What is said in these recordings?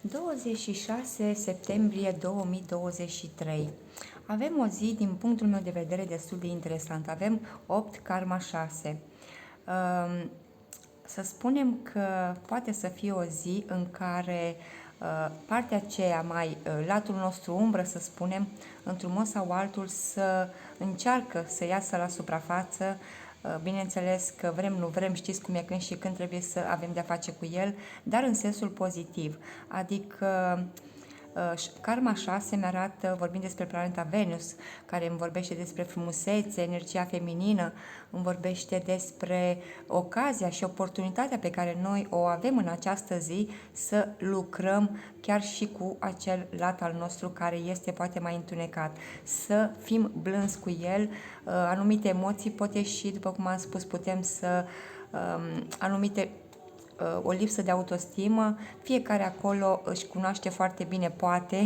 26 septembrie 2023. Avem o zi, din punctul meu de vedere, destul de interesantă. Avem 8 karma 6. Să spunem că poate să fie o zi în care partea aceea mai latul nostru umbră, să spunem, într-un mod sau altul să încearcă să iasă la suprafață. Bineînțeles că vrem, nu vrem, știți cum e când și când trebuie să avem de-a face cu el, dar în sensul pozitiv. Adică karma 6 mi arată, vorbind despre planeta Venus, care îmi vorbește despre frumusețe, energia feminină, îmi vorbește despre ocazia și oportunitatea pe care noi o avem în această zi să lucrăm chiar și cu acel lat al nostru care este poate mai întunecat, să fim blânzi cu el. Anumite emoții pot ieși, după cum am spus, putem să anumite o lipsă de autostimă, fiecare acolo își cunoaște foarte bine, poate,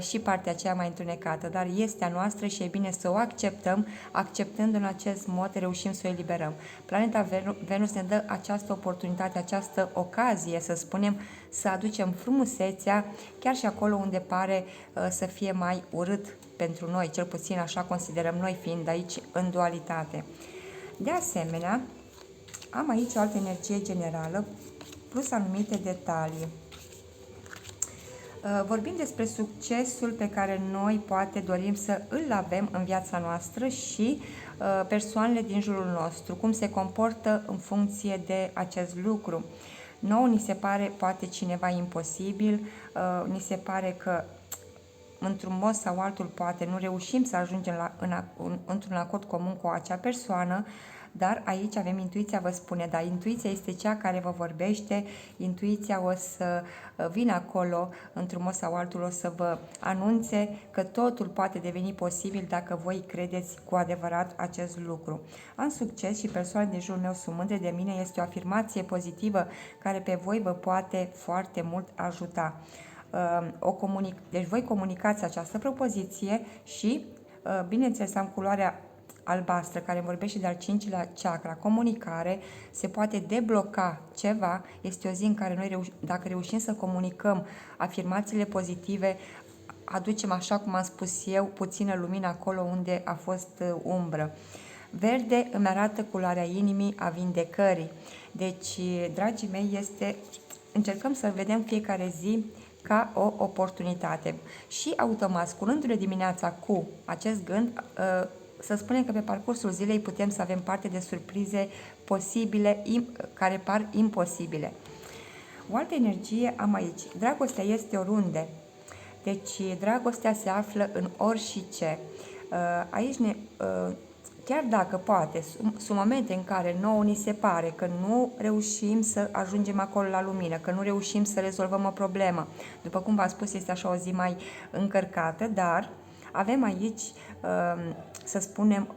și partea aceea mai întunecată, dar este a noastră și e bine să o acceptăm, acceptând în acest mod reușim să o eliberăm. Planeta Venus ne dă această oportunitate, această ocazie, să spunem, să aducem frumusețea chiar și acolo unde pare să fie mai urât pentru noi, cel puțin așa considerăm noi, fiind aici în dualitate. De asemenea, am aici o altă energie generală, plus anumite detalii. Vorbim despre succesul pe care noi poate dorim să îl avem în viața noastră și persoanele din jurul nostru, cum se comportă în funcție de acest lucru. Nouă ni se pare poate cineva imposibil, ni se pare că într-un mod sau altul poate nu reușim să ajungem într-un acord comun cu acea persoană, dar aici avem intuiția, vă spune, dar intuiția este cea care vă vorbește, intuiția o să vină acolo, într-un mod sau altul o să vă anunțe că totul poate deveni posibil dacă voi credeți cu adevărat acest lucru. Am succes și persoanele din jurul meu sunt mândre de mine, este o afirmație pozitivă care pe voi vă poate foarte mult ajuta. Deci voi comunicați această propoziție și, bineînțeles, am culoarea albastră care vorbește de al 5-lea chakra, comunicare, se poate debloca ceva, este o zi în care noi, dacă reușim să comunicăm afirmațiile pozitive, aducem, așa cum am spus eu, puțină lumină acolo unde a fost umbră. Verde îmi arată culoarea inimii, a vindecării. Deci, dragii mei, încercăm să vedem fiecare zi ca o oportunitate. Și automat, sculându-ne dimineața cu acest gând, să spunem că pe parcursul zilei putem să avem parte de surprize posibile, care par imposibile. O altă energie am aici. Dragostea este oriunde. Deci, dragostea se află în orice. Aici chiar dacă poate, sunt momente în care nouă ni se pare că nu reușim să ajungem acolo la lumină, că nu reușim să rezolvăm o problemă. După cum v-am spus, este așa o zi mai încărcată, dar avem aici, să spunem,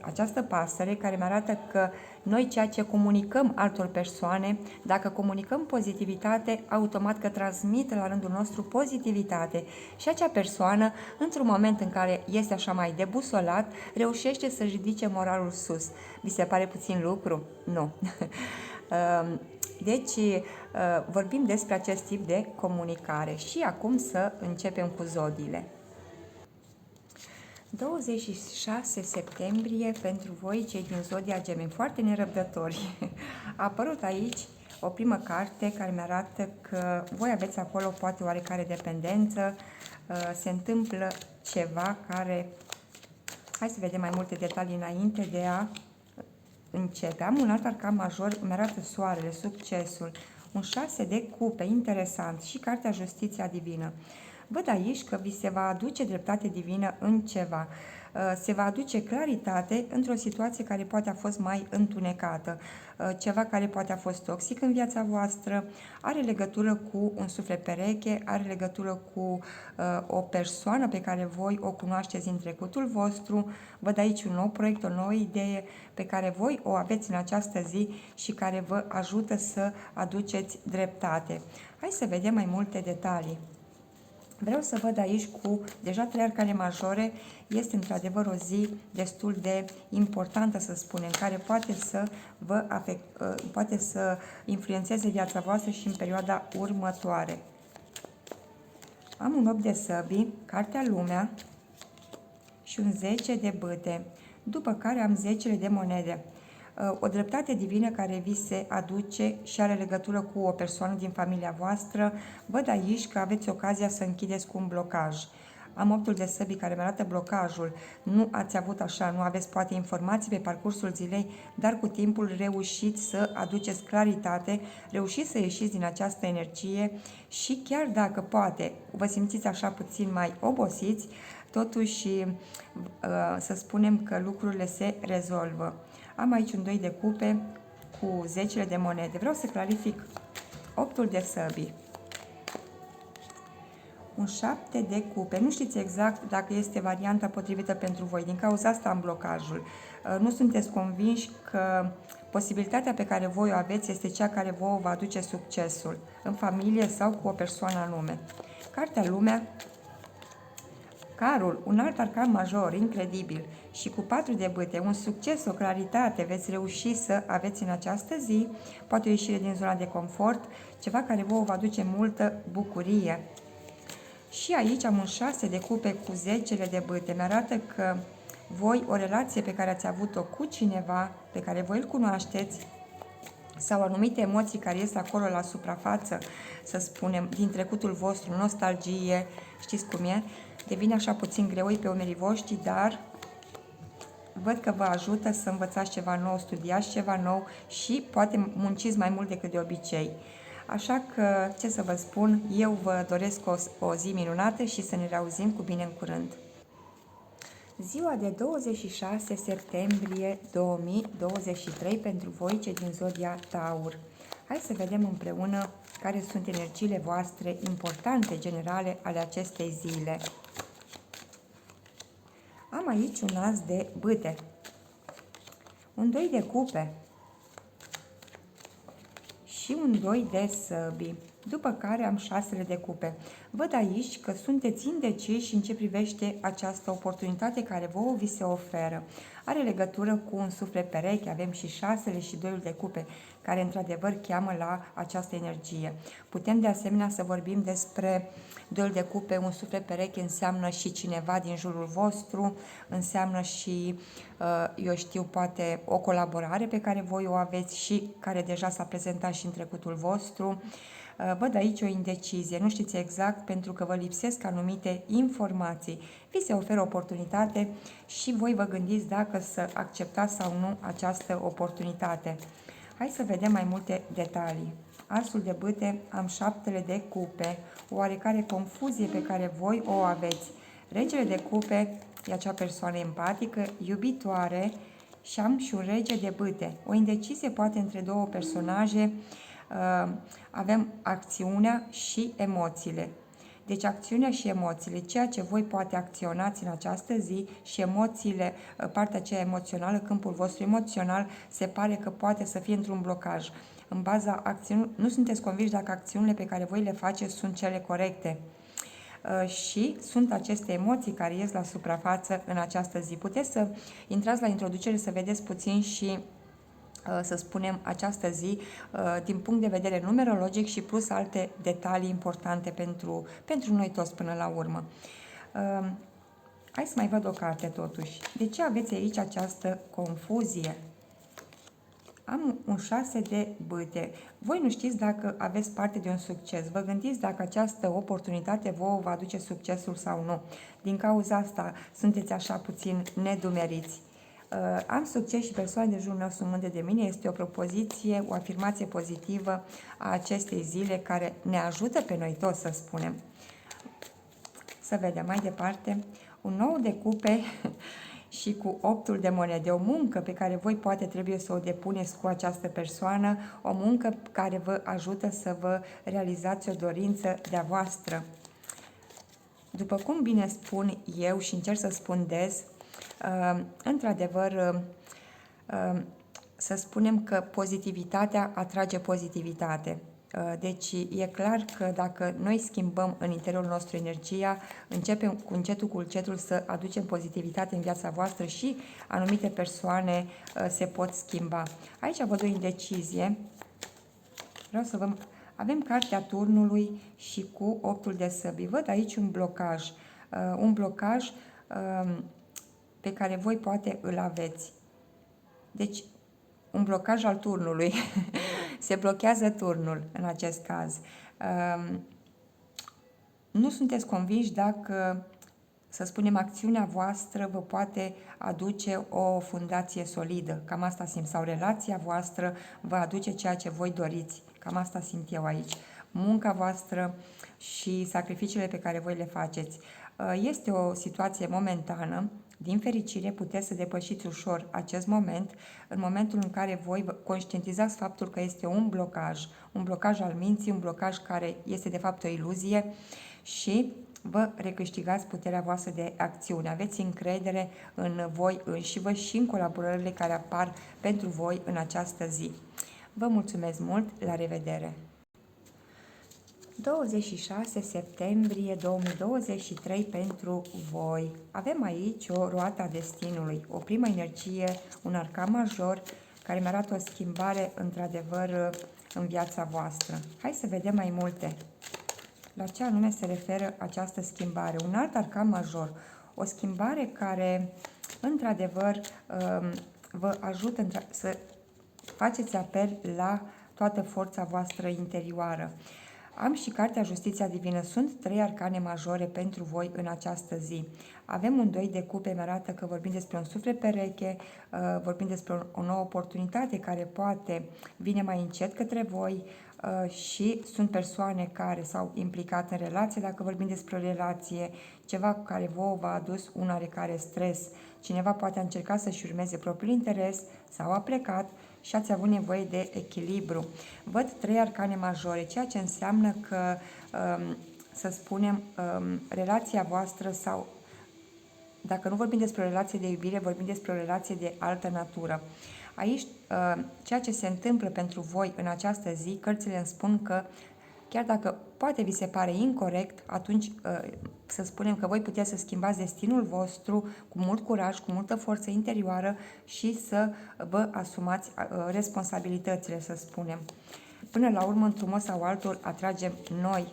această pasăre care mi arată că noi ceea ce comunicăm altor persoane, dacă comunicăm pozitivitate, automat că transmite la rândul nostru pozitivitate și acea persoană, într-un moment în care este așa mai debusolat, reușește să ridice moralul sus. Vi se pare puțin lucru? Nu. Deci, vorbim despre acest tip de comunicare și acum să începem cu zodiile. 26 septembrie pentru voi, cei din zodia Gemeni, foarte nerăbdători. A apărut aici o primă carte care mi arată că voi aveți acolo poate oarecare dependență, se întâmplă ceva care... Hai să vedem mai multe detalii înainte de a începe. Am un alt arcan major, mi arată soarele, succesul, un 6 de cupe, interesant, și cartea Justiția Divină. Văd aici că vi se va aduce dreptate divină în ceva. Se va aduce claritate într-o situație care poate a fost mai întunecată. Ceva care poate a fost toxic în viața voastră, are legătură cu un suflet pereche, are legătură cu o persoană pe care voi o cunoașteți în trecutul vostru. Văd aici un nou proiect, o nouă idee pe care voi o aveți în această zi și care vă ajută să aduceți dreptate. Hai să vedem mai multe detalii. Vreau să văd aici cu deja 3 arcane majore, este într-adevăr o zi destul de importantă, să spunem, care poate să influențeze viața voastră și în perioada următoare. Am un 8 de săbii, cartea Lumea și un 10 de bâte, după care am 10 de monede. O dreptate divină care vi se aduce și are legătură cu o persoană din familia voastră. Văd aici că aveți ocazia să închideți cu un blocaj. Am 8 de săbii care mi arată blocajul. Nu ați avut așa, nu aveți poate informații pe parcursul zilei, dar cu timpul reușiți să aduceți claritate, reușiți să ieșiți din această energie și chiar dacă poate vă simțiți așa puțin mai obosiți, totuși să spunem că lucrurile se rezolvă. Am aici un 2 de cupe cu 10 de monede. Vreau să clarific 8 de săbii. Un 7 de cupe. Nu știți exact dacă este varianta potrivită pentru voi. Din cauza asta am blocajul. Nu sunteți convinși că posibilitatea pe care voi o aveți este cea care vouă va aduce succesul în familie sau cu o persoană anume. Cartea Lumea, Carul, un alt arcan major, incredibil, și cu 4 de bâte, un succes, o claritate, veți reuși să aveți în această zi, poate o ieșire din zona de confort, ceva care vouă va aduce multă bucurie. Și aici am un 6 de cupe cu 10 de bâte, mi-arată că voi, o relație pe care ați avut-o cu cineva, pe care voi îl cunoașteți, sau anumite emoții care ies acolo la suprafață, să spunem, din trecutul vostru, nostalgie, știți cum e, devine așa puțin greoi pe umerii voștri, dar văd că vă ajută să învățați ceva nou, studiați ceva nou și poate munciți mai mult decât de obicei. Așa că, ce să vă spun, eu vă doresc o zi minunată și să ne reauzim cu bine în curând. Ziua de 26 septembrie 2023 pentru voi, cei din zodia Taur. Hai să vedem împreună care sunt energiile voastre importante, generale, ale acestei zile. Am aici un as de bâte, un 2 de cupe și un 2 de săbii, după care am 6 de cupe. Văd aici că sunteți indeciși în ce privește această oportunitate care vouă vi se oferă. Are legătură cu un suflet pereche, avem și 6 și 2 de cupe, care într-adevăr cheamă la această energie. Putem de asemenea să vorbim despre 2 de cupe, un suflet pereche înseamnă și cineva din jurul vostru, înseamnă și, eu știu, poate o colaborare pe care voi o aveți și care deja s-a prezentat și în trecutul vostru. Văd aici o indecizie, nu știți exact pentru că vă lipsesc anumite informații. Vi se oferă oportunitate și voi vă gândiți dacă să acceptați sau nu această oportunitate. Hai să vedem mai multe detalii. Asul de bâte, am 7 de cupe, o oarecare confuzie pe care voi o aveți. Regele de cupe e acea persoană empatică, iubitoare și am și un rege de bâte. O indecizie poate între două personaje. Avem acțiunea și emoțiile. Deci acțiunea și emoțiile, ceea ce voi poate acționați în această zi și emoțiile, partea aceea emoțională, câmpul vostru emoțional, se pare că poate să fie într-un blocaj. În baza acțiunilor, nu sunteți convinși dacă acțiunile pe care voi le faceți sunt cele corecte. Și sunt aceste emoții care ies la suprafață în această zi. Puteți să intrați la introducere să vedeți puțin și să spunem, această zi din punct de vedere numerologic și plus alte detalii importante pentru noi toți până la urmă. Hai să mai văd o carte totuși. De ce aveți aici această confuzie? Am un 6 de bâte. Voi nu știți dacă aveți parte de un succes. Vă gândiți dacă această oportunitate vouă va aduce succesul sau nu. Din cauza asta sunteți așa puțin nedumeriți. Am succes și persoanele de jurul meu sunt mândre de mine. Este o propoziție, o afirmație pozitivă a acestei zile care ne ajută pe noi toți, să spunem. Să vedem mai departe. Un 9 de cupe și cu 8 de monede. O muncă pe care voi poate trebuie să o depuneți cu această persoană. O muncă care vă ajută să vă realizați o dorință de-a voastră. După cum bine spun eu și încerc să spun des, într-adevăr, să spunem că pozitivitatea atrage pozitivitate. Deci e clar că dacă noi schimbăm în interiorul nostru energia, începem cu încetul să aducem pozitivitate în viața voastră și anumite persoane se pot schimba. Aici văd o indecizie. Vreau să vă... Avem cartea turnului și cu 8-ul de săbi. Văd aici un blocaj pe care voi poate îl aveți. Deci, un blocaj al turnului. Se blochează turnul în acest caz. Nu sunteți convinși dacă, să spunem, acțiunea voastră vă poate aduce o fundație solidă. Cam asta simt. Sau relația voastră vă aduce ceea ce voi doriți. Cam asta simt eu aici. Munca voastră și sacrificiile pe care voi le faceți. Este o situație momentană. Din fericire, puteți să depășiți ușor acest moment, în momentul în care voi conștientizați faptul că este un blocaj al minții, un blocaj care este de fapt o iluzie și vă recâștigați puterea voastră de acțiune. Aveți încredere în voi înșivă și în colaborările care apar pentru voi în această zi. Vă mulțumesc mult, la revedere! 26 septembrie 2023 pentru voi. Avem aici o roată a destinului, o primă energie, un arcan major care mi arată o schimbare într-adevăr în viața voastră. Hai să vedem mai multe. La ce anume se referă această schimbare? Un alt arcan major, o schimbare care într-adevăr vă ajută să faceți apel la toată forța voastră interioară. Am și cartea Justiția Divină. Sunt 3 arcane majore pentru voi în această zi. Avem un 2 de cupe, mi arată că vorbim despre un suflet pereche, vorbim despre o nouă oportunitate care poate vine mai încet către voi și sunt persoane care s-au implicat în relație. Dacă vorbim despre o relație, ceva care vouă v-a adus un oarecare stres, cineva poate a încercat să-și urmeze propriul interes sau a plecat și ați avut nevoie de echilibru. Văd 3 arcane majore, ceea ce înseamnă că, să spunem, relația voastră sau, dacă nu vorbim despre o relație de iubire, vorbim despre o relație de altă natură. Aici, ceea ce se întâmplă pentru voi în această zi, cărțile îmi spun că chiar dacă poate vi se pare incorect, atunci să spunem că voi puteți să schimbați destinul vostru cu mult curaj, cu multă forță interioară și să vă asumați responsabilitățile, să spunem. Până la urmă, într-un mod sau altul, atragem noi.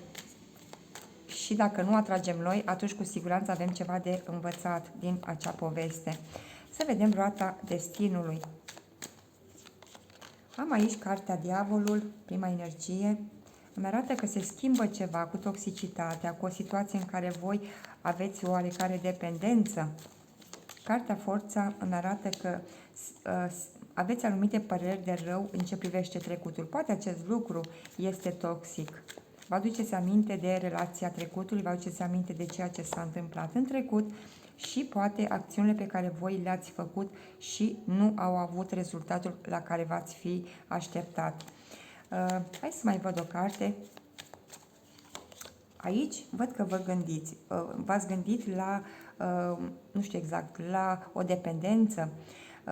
Și dacă nu atragem noi, atunci cu siguranță avem ceva de învățat din acea poveste. Să vedem roata destinului. Am aici cartea Diavolul, prima energie. Îmi arată că se schimbă ceva cu toxicitatea, cu o situație în care voi aveți o oarecare dependență. Cartea Forța îmi arată că aveți anumite păreri de rău în ce privește trecutul. Poate acest lucru este toxic. Vă aduceți aminte de relația trecutului, vă aduceți aminte de ceea ce s-a întâmplat în trecut și poate acțiunile pe care voi le-ați făcut și nu au avut rezultatul la care v-ați fi așteptat. Hai să mai văd o carte. Aici văd că vă gândiți. V-ați gândit la, nu știu exact, la o dependență,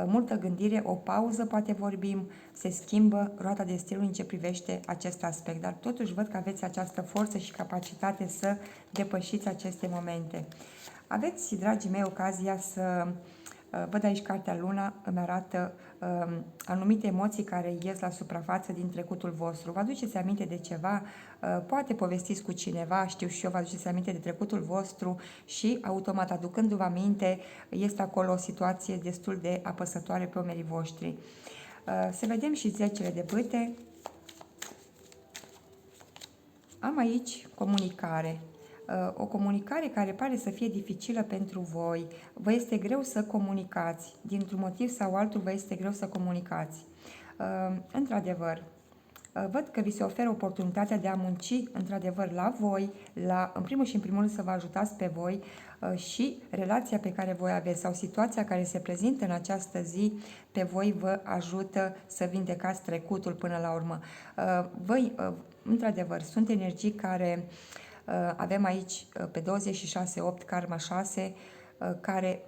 multă gândire, o pauză, poate vorbim, se schimbă roata destinului în ce privește acest aspect. Dar totuși văd că aveți această forță și capacitate să depășiți aceste momente. Aveți, dragii mei, ocazia să... Văd aici cartea Luna, îmi arată anumite emoții care ies la suprafață din trecutul vostru. Vă aduceți aminte de ceva, poate povestiți cu cineva, știu și eu, vă aduceți aminte de trecutul vostru și automat aducându-vă aminte, este acolo o situație destul de apăsătoare pe omerii voștri. Să vedem și 10 de bâte. Am aici comunicare. O comunicare care pare să fie dificilă pentru voi. Vă este greu să comunicați. Dintr-un motiv sau altul vă este greu să comunicați. Într-adevăr, văd că vi se oferă oportunitatea de a munci într-adevăr la voi, în primul și în primul rând să vă ajutați pe voi și relația pe care voi aveți sau situația care se prezintă în această zi pe voi vă ajută să vindecați trecutul până la urmă. Voi, într-adevăr, sunt energii care... Avem aici pe 26-8 karma 6, care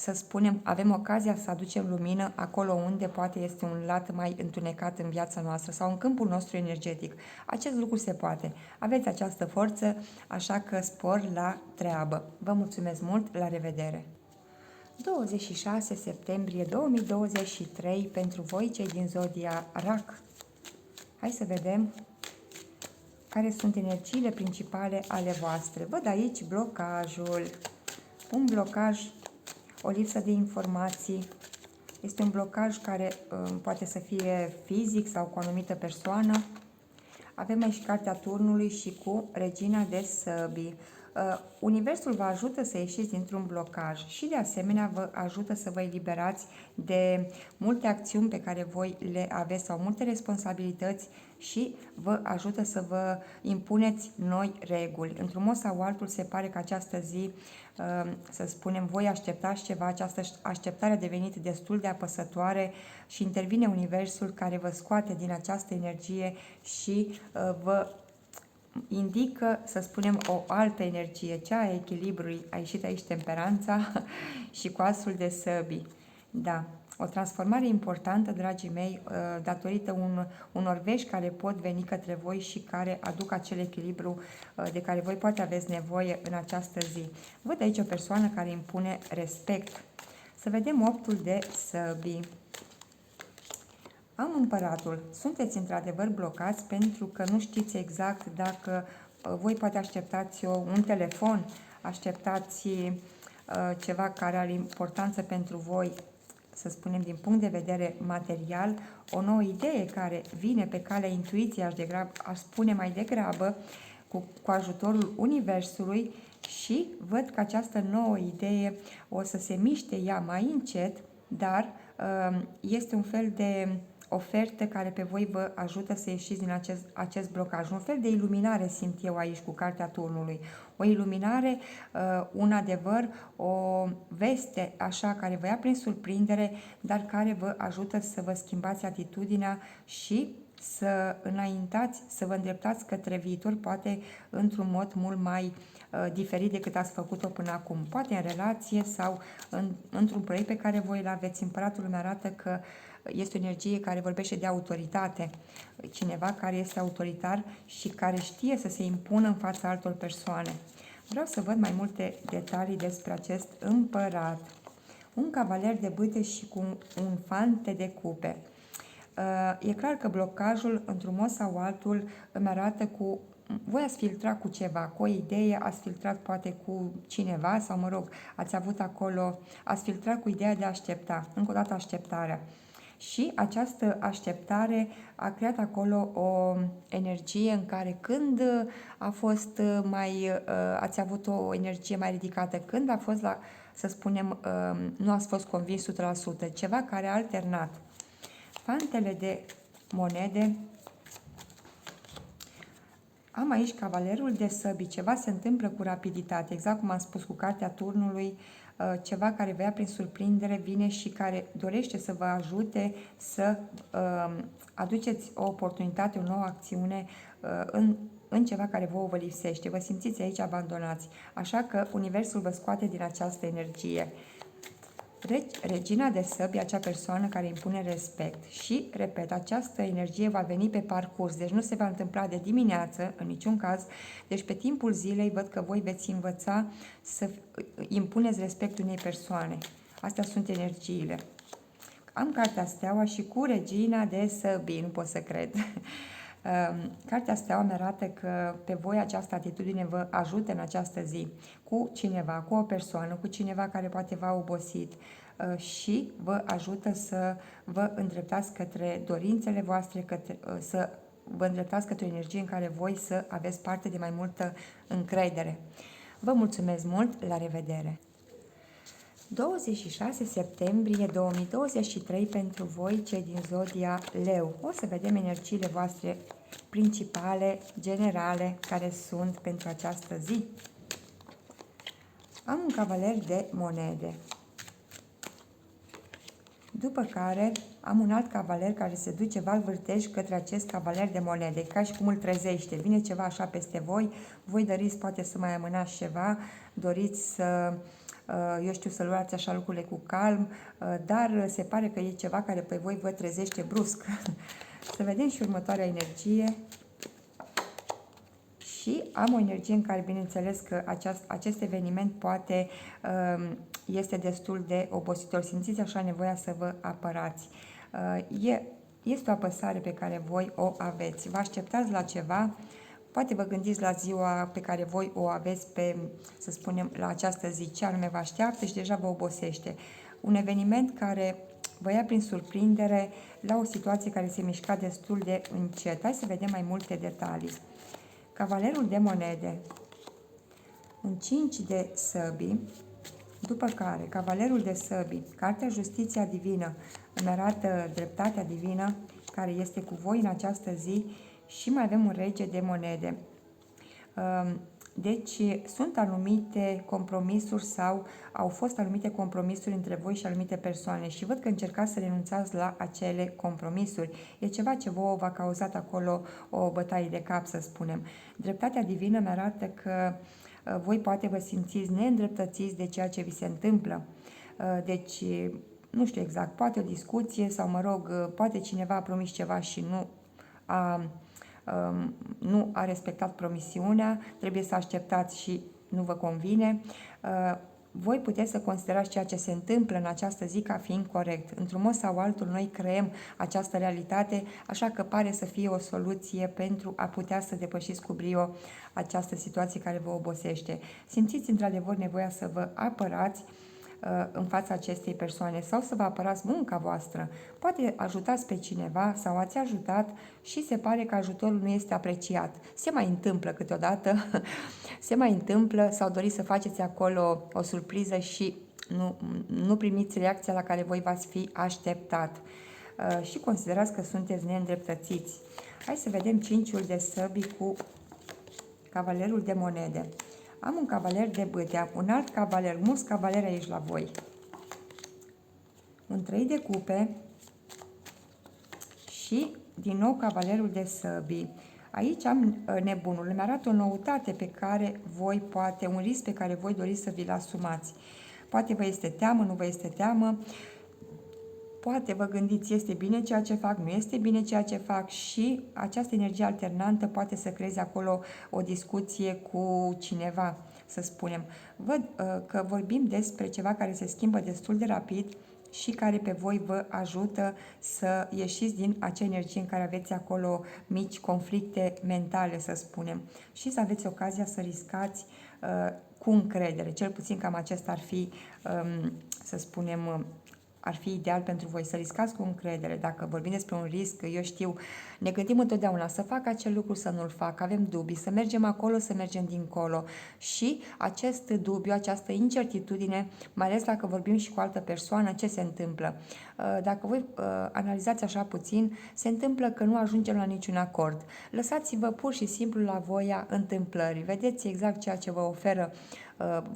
să spunem, avem ocazia să aducem lumină acolo unde poate este un lat mai întunecat în viața noastră sau în câmpul nostru energetic. Acest lucru se poate. Aveți această forță, așa că spor la treabă. Vă mulțumesc mult, la revedere! 26 septembrie 2023 pentru voi, cei din zodia Rac. Hai să vedem care sunt energiile principale ale voastre. Văd aici blocajul, un blocaj, o lipsă de informații. Este un blocaj care poate să fie fizic sau cu o anumită persoană. Avem aici cartea turnului și cu regina de săbii. Universul vă ajută să ieșiți dintr-un blocaj și de asemenea vă ajută să vă eliberați de multe acțiuni pe care voi le aveți sau multe responsabilități și vă ajută să vă impuneți noi reguli. Într-un mod sau altul se pare că această zi, să spunem, voi așteptați ceva, această așteptare a devenit destul de apăsătoare și intervine Universul care vă scoate din această energie și vă indică, să spunem, o altă energie, cea a echilibrului. A ieșit aici temperanța și cu asul de săbii. Da, o transformare importantă, dragii mei, datorită unor vești care pot veni către voi și care aduc acel echilibru de care voi poate aveți nevoie în această zi. Văd aici o persoană care impune respect. Să vedem optul de săbii. Am împăratul. Sunteți într-adevăr blocați pentru că nu știți exact dacă voi poate așteptați un telefon, așteptați ceva care are importanță pentru voi, să spunem din punct de vedere material, o nouă idee care vine pe calea intuiției, aș spune mai degrabă, cu ajutorul Universului și văd că această nouă idee o să se miște ea mai încet, dar este un fel de ofertă care pe voi vă ajută să ieșiți din acest blocaj. Un fel de iluminare simt eu aici cu cartea turnului. O iluminare, un adevăr, o veste așa care vă ia prin surprindere, dar care vă ajută să vă schimbați atitudinea și să înaintați, să vă îndreptați către viitor, poate într-un mod mult mai diferit decât ați făcut-o până acum. Poate în relație sau într-un proiect pe care voi îl aveți. Împăratul îmi arată că este o energie care vorbește de autoritate. Cineva care este autoritar și care știe să se impună în fața altor persoane. Vreau să văd mai multe detalii despre acest împărat. Un cavaler de bâte și cu un fante de cupe. E clar că blocajul, într-un mod sau altul, îmi arată cu... Voi ați filtrat cu ceva, cu o idee, ați filtrat poate cu cineva sau, mă rog, ați avut acolo, ați filtrat cu ideea de a aștepta, încă o dată așteptarea. Și această așteptare a creat acolo o energie în care când a fost ați avut o energie mai ridicată, când a fost la, să spunem, nu ați fost convins 100%, ceva care a alternat. Fantele de monede. Am aici cavalerul de săbii, ceva se întâmplă cu rapiditate, exact cum am spus cu cartea turnului, ceva care vă ia prin surprindere, vine și care dorește să vă ajute să aduceți o oportunitate, o nouă acțiune în ceva care vă lipsește. Vă simțiți aici abandonați, așa că Universul vă scoate din această energie. Regina de săbi, acea persoană care impune respect și, repet, această energie va veni pe parcurs, deci nu se va întâmpla de dimineață, în niciun caz, deci pe timpul zilei văd că voi veți învăța să impuneți respectul unei persoane. Astea sunt energiile. Am cartea steaua și cu regina de săbi, nu pot să cred. Cartea steaua mi arată că pe voi această atitudine vă ajută în această zi cu cineva, cu o persoană, cu cineva care poate v-a obosit și vă ajută să vă îndreptați către dorințele voastre, să vă îndreptați către o energie în care voi să aveți parte de mai multă încredere. Vă mulțumesc mult, la revedere! 26 septembrie 2023 pentru voi, cei din zodia Leu. O să vedem energiile voastre principale, generale, care sunt pentru această zi. Am un cavaler de monede. După care am un alt cavaler care se duce val-vârtej către acest cavaler de monede, ca și cum îl trezește. Vine ceva așa peste voi, voi doriți poate să mai amânați ceva, doriți să eu știu, să luați așa lucrurile cu calm, dar se pare că e ceva care pe voi vă trezește brusc. Să vedem și următoarea energie. Și am o energie în care, bineînțeles, că acest eveniment poate este destul de obositor. Simțiți așa nevoia să vă apărați. Este o apăsare pe care voi o aveți. Vă așteptați la ceva, poate vă gândiți la ziua pe care voi o aveți pe, să spunem, la această zi, ce anume vă așteaptă și deja vă obosește. Un eveniment care vă ia prin surprindere la o situație care se mișca destul de încet. Hai să vedem mai multe detalii. Cavalerul de monede, un 5 de săbi, după care Cavalerul de săbi, cartea Justiția Divină, îmi arată dreptatea divină care este cu voi în această zi și mai avem un rege de monede. Deci sunt anumite compromisuri sau au fost anumite compromisuri între voi și anumite persoane și văd că încercați să renunțați la acele compromisuri. E ceva ce vouă v-a cauzat acolo o bătaie de cap, să spunem. Dreptatea divină mi arată că voi poate vă simțiți neîndreptățiți de ceea ce vi se întâmplă. Deci, nu știu exact, poate o discuție sau, mă rog, poate cineva a promis ceva și nu a respectat promisiunea, trebuie să așteptați și nu vă convine. Voi puteți să considerați ceea ce se întâmplă în această zi ca fiind corect. Într-un mod sau altul, noi creăm această realitate, așa că pare să fie o soluție pentru a putea să depășiți cu brio această situație care vă obosește. Simțiți într-adevăr nevoia să vă apărați în fața acestei persoane sau să vă apărați munca voastră. Poate ajutați pe cineva sau ați ajutat și se pare că ajutorul nu este apreciat. Se mai întâmplă câteodată, se mai întâmplă sau doriți să faceți acolo o surpriză și nu primiți reacția la care voi v-ați fi așteptat. Și considerați că sunteți neîndreptățiți. Hai să vedem 5-ul de săbi cu Cavalerul de monede. Am un cavaler de bâtea, un alt cavaler, mulți cavaleri aici la voi. Un 3 de cupe și din nou cavalerul de săbi. Aici am nebunul, îmi arată o noutate pe care voi poate, un risc pe care voi doriți să vi-l asumați. Poate vă este teamă, nu vă este teamă, poate vă gândiți, este bine ceea ce fac, nu este bine ceea ce fac și această energie alternantă poate să creeze acolo o discuție cu cineva, să spunem. Văd că vorbim despre ceva care se schimbă destul de rapid și care pe voi vă ajută să ieșiți din acea energie în care aveți acolo mici conflicte mentale, să spunem, și să aveți ocazia să riscați cu încredere. Cel puțin cam acesta ar fi, să spunem, ar fi ideal pentru voi, să riscați cu încredere. Dacă vorbim despre un risc, eu știu, ne gândim întotdeauna să fac acel lucru, să nu-l fac, avem dubii, să mergem acolo, să mergem dincolo. Și acest dubiu, această incertitudine, mai ales dacă vorbim și cu altă persoană, ce se întâmplă? Dacă voi analizați așa puțin, se întâmplă că nu ajungem la niciun acord. Lăsați-vă pur și simplu la voia întâmplării. Vedeți exact ceea ce vă oferă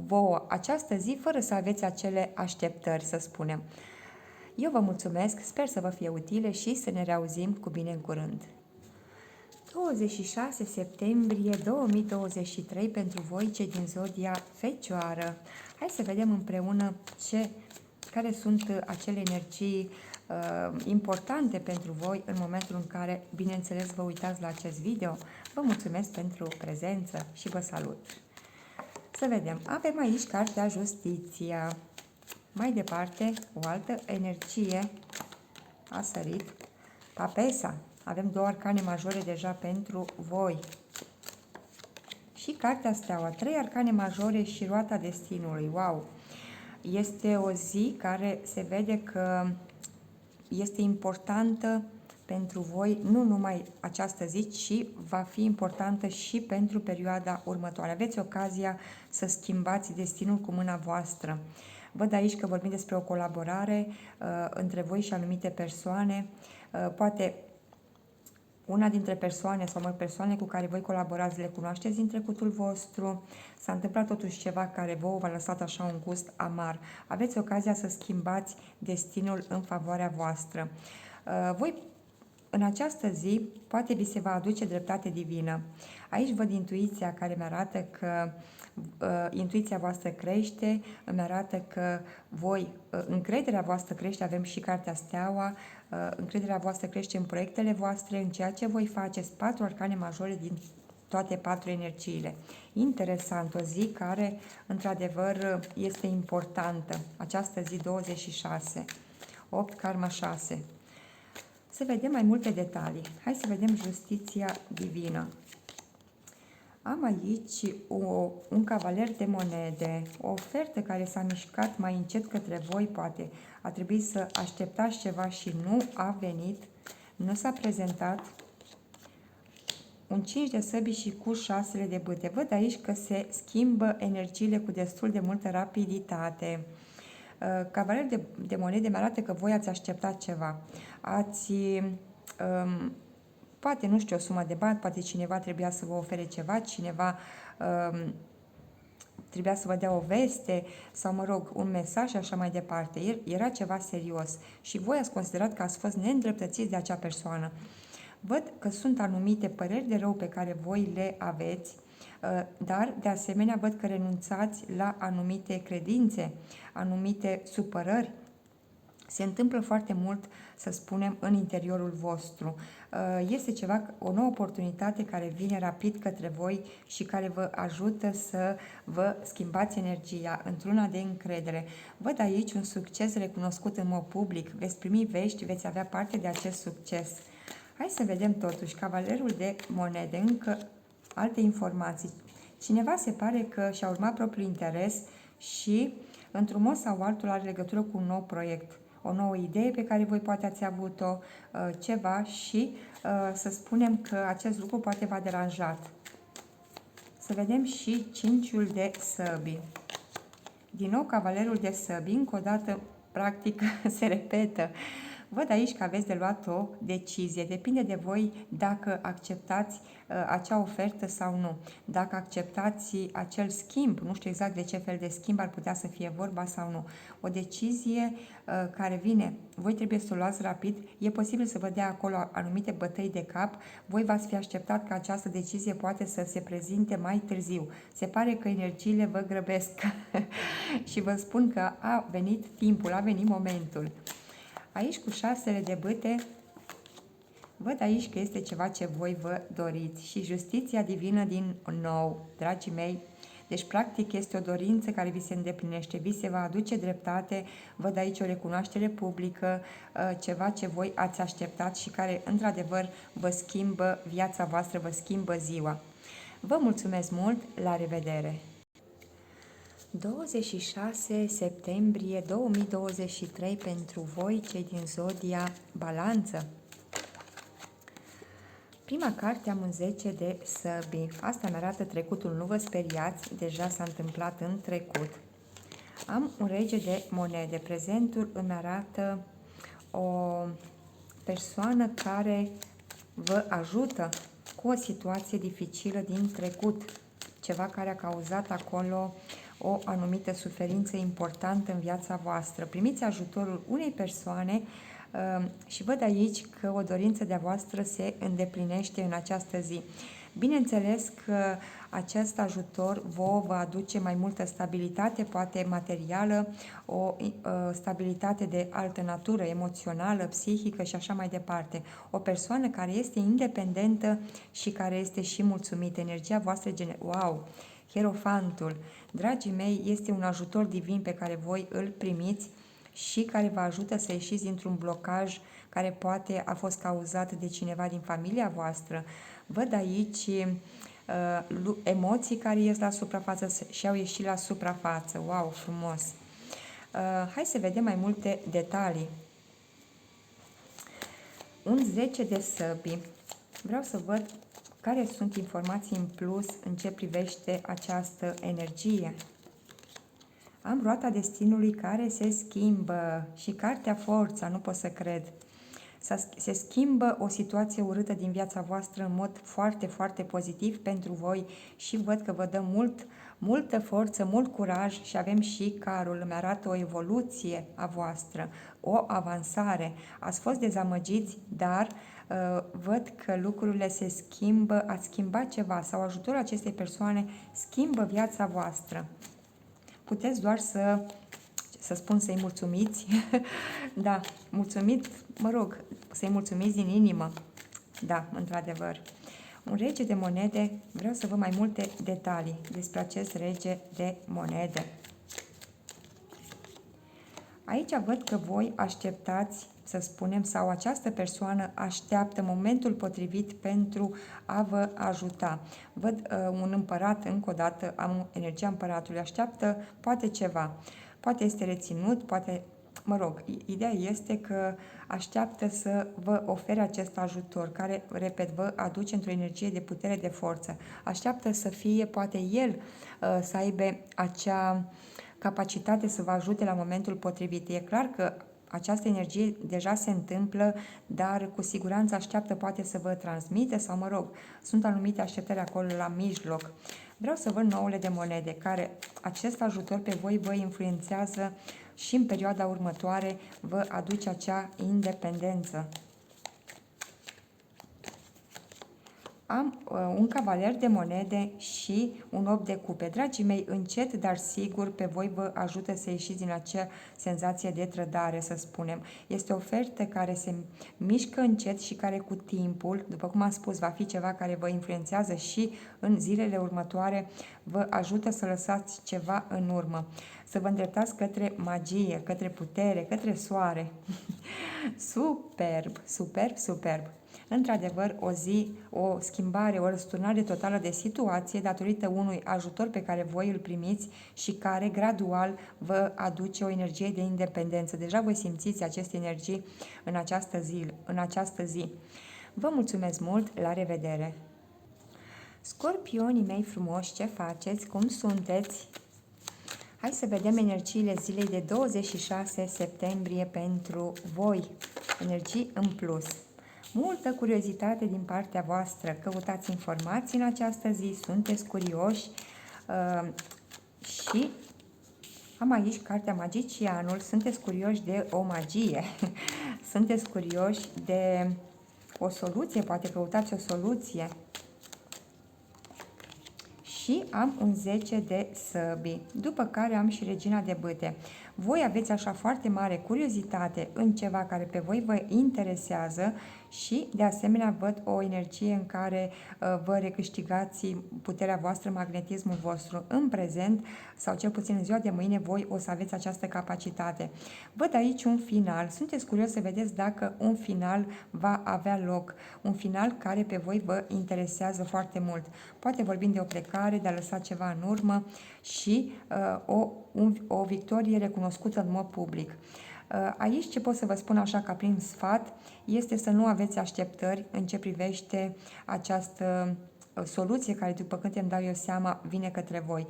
vouă această zi, fără să aveți acele așteptări, să spunem. Eu vă mulțumesc, sper să vă fie utile și să ne reauzim cu bine în curând. 26 septembrie 2023 pentru voi, cei din zodia Fecioară. Hai să vedem împreună care sunt acele energii importante pentru voi în momentul în care, bineînțeles, vă uitați la acest video. Vă mulțumesc pentru prezență și vă salut! Să vedem, avem aici cartea Justiția. Mai departe, o altă energie a sărit. Papesa. Avem 2 arcane majore deja pentru voi. Și cartea Steaua. 3 arcane majore și roata destinului. Wow! Este o zi care se vede că este importantă pentru voi, nu numai această zi, ci va fi importantă și pentru perioada următoare. Aveți ocazia să schimbați destinul cu mâna voastră. Văd aici că vorbim despre o colaborare între voi și anumite persoane. Poate una dintre persoane sau persoane cu care voi colaborați le cunoașteți din trecutul vostru. S-a întâmplat totuși ceva care vouă v-a lăsat așa un gust amar. Aveți ocazia să schimbați destinul în favoarea voastră. Voi în această zi poate vi se va aduce dreptate divină. Aici văd intuiția care mi arată că intuiția voastră crește, îmi arată că voi, încrederea voastră crește, avem și cartea Steaua, încrederea voastră crește în proiectele voastre, în ceea ce voi faceți, 4 arcane majore din toate 4 energiile. Interesant, o zi care, într-adevăr, este importantă. Această zi 26, 8, karma 6. Să vedem mai multe detalii. Hai să vedem justiția divină. Am aici un cavaler de monede, o ofertă care s-a mișcat mai încet către voi, poate. A trebuit să așteptați ceva și nu a venit, nu s-a prezentat. Un 5 de săbi și cu 6 de bâte. Văd aici că se schimbă energiile cu destul de multă rapiditate. Cavaler de monede mi arată că voi ați așteptat ceva. Poate, nu știu, o sumă de bani, poate cineva trebuia să vă ofere ceva, cineva trebuia să vă dea o veste sau, mă rog, un mesaj și așa mai departe. Era ceva serios și voi ați considerat că ați fost neîndreptățiți de acea persoană. Văd că sunt anumite păreri de rău pe care voi le aveți, dar, de asemenea, văd că renunțați la anumite credințe, anumite supărări. Se întâmplă foarte mult, să spunem, în interiorul vostru. Este ceva, o nouă oportunitate care vine rapid către voi și care vă ajută să vă schimbați energia într-una de încredere. Văd aici un succes recunoscut în mod public, veți primi vești, veți avea parte de acest succes. Hai să vedem totuși, cavalerul de monede, încă alte informații. Cineva se pare că și-a urmat propriul interes și, într-un mod sau altul, are legătură cu un nou proiect, o nouă idee pe care voi poate ați avut-o, ceva și să spunem că acest lucru poate v-a deranjat. Să vedem și 5-ul de săbi. Din nou, cavalerul de săbi, încă o dată, practic, se repetă. Văd aici că aveți de luat o decizie. Depinde de voi dacă acceptați acea ofertă sau nu. Dacă acceptați acel schimb, nu știu exact de ce fel de schimb ar putea să fie vorba sau nu. O decizie care vine, voi trebuie să o luați rapid. E posibil să vă dea acolo anumite bătăi de cap. Voi v-ați fi așteptat că această decizie poate să se prezinte mai târziu. Se pare că energiile vă grăbesc și vă spun că a venit timpul, a venit momentul. Aici cu 6 de bâte, văd aici că este ceva ce voi vă doriți și justiția divină din nou, dragii mei. Deci, practic, este o dorință care vi se îndeplinește, vi se va aduce dreptate, văd aici o recunoaștere publică, ceva ce voi ați așteptat și care, într-adevăr, vă schimbă viața voastră, vă schimbă ziua. Vă mulțumesc mult, la revedere! 26 septembrie 2023 pentru voi, cei din zodia Balanță. Prima carte am un 10 de săbi. Asta mi arată trecutul, nu vă speriați, deja s-a întâmplat în trecut. Am un rege de monede. Prezentul îmi arată o persoană care vă ajută cu o situație dificilă din trecut. Ceva care a cauzat acolo o anumită suferință importantă în viața voastră. Primiți ajutorul unei persoane și văd aici că o dorință de-a voastră se îndeplinește în această zi. Bineînțeles că acest ajutor vă va aduce mai multă stabilitate, poate materială, o stabilitate de altă natură, emoțională, psihică și așa mai departe. O persoană care este independentă și care este și mulțumită. Energia voastră, wow! Hierofantul, dragii mei, este un ajutor divin pe care voi îl primiți și care vă ajută să ieșiți dintr-un blocaj care poate a fost cauzat de cineva din familia voastră. Văd aici emoții care ies la suprafață și au ieșit la suprafață. Wow, frumos! Hai să vedem mai multe detalii. Un 10 de săbi. Vreau să văd care sunt informații în plus în ce privește această energie. Am roata destinului care se schimbă și cartea forța, nu pot să cred. Se schimbă o situație urâtă din viața voastră în mod foarte, foarte pozitiv pentru voi și văd că vă dă multă forță, mult curaj și avem și carul, îmi arată o evoluție a voastră, o avansare. Ați fost dezamăgiți, dar văd că lucrurile se schimbă, ați schimbat ceva sau ajutorul acestei persoane schimbă viața voastră. Puteți doar să spun să-i mulțumiți, da, mulțumit, mă rog, să-i mulțumiți din inimă, da, într-adevăr. Un rege de monede, vreau să văd mai multe detalii despre acest rege de monede. Aici văd că voi așteptați, să spunem, sau această persoană așteaptă momentul potrivit pentru a vă ajuta. Văd un împărat, încă o dată, am energia împăratului, așteaptă poate ceva. Poate este reținut, poate, mă rog, ideea este că așteaptă să vă ofere acest ajutor, care, repet, vă aduce într-o energie de putere, de forță. Așteaptă să fie, poate el, să aibă acea capacitate să vă ajute la momentul potrivit. E clar că această energie deja se întâmplă, dar cu siguranță așteaptă poate să vă transmite sau, mă rog, sunt anumite așteptări acolo la mijloc. Vreau să văd nouăle de monede, care acest ajutor pe voi vă influențează și în perioada următoare vă aduce acea independență. Am un cavaler de monede și un 8 de cupe. Dragii mei, încet, dar sigur, pe voi vă ajută să ieșiți din acea senzație de trădare, să spunem. Este o ofertă care se mișcă încet și care cu timpul, după cum am spus, va fi ceva care vă influențează și în zilele următoare vă ajută să lăsați ceva în urmă. Să vă îndreptați către magie, către putere, către soare. Superb, superb, superb. Într-adevăr, o zi, o schimbare, o răsturnare totală de situație datorită unui ajutor pe care voi îl primiți și care gradual vă aduce o energie de independență. Deja voi simțiți aceste energii în această zi. Vă mulțumesc mult, la revedere! Scorpionii mei frumoși, ce faceți? Cum sunteți? Hai să vedem energiile zilei de 26 septembrie pentru voi. Energii în plus. Multă curiozitate din partea voastră. Căutați informații în această zi, sunteți curioși și am aici cartea Magicianul. Sunteți curioși de o magie. Sunteți curioși de o soluție, poate căutați o soluție. Și am un 10 de săbi, după care am și regina de bâte. Voi aveți așa foarte mare curiozitate în ceva care pe voi vă interesează și de asemenea văd o energie în care vă recâștigați puterea voastră, magnetismul vostru în prezent sau cel puțin în ziua de mâine voi o să aveți această capacitate. Văd aici un final. Sunteți curios să vedeți dacă un final va avea loc. Un final care pe voi vă interesează foarte mult. Poate vorbim de o plecare, de a lăsa ceva în urmă și o victorie recunoscută în mod public. Aici ce pot să vă spun așa ca prin sfat este să nu aveți așteptări în ce privește această soluție care, după cât îmi dau eu seama, vine către voi.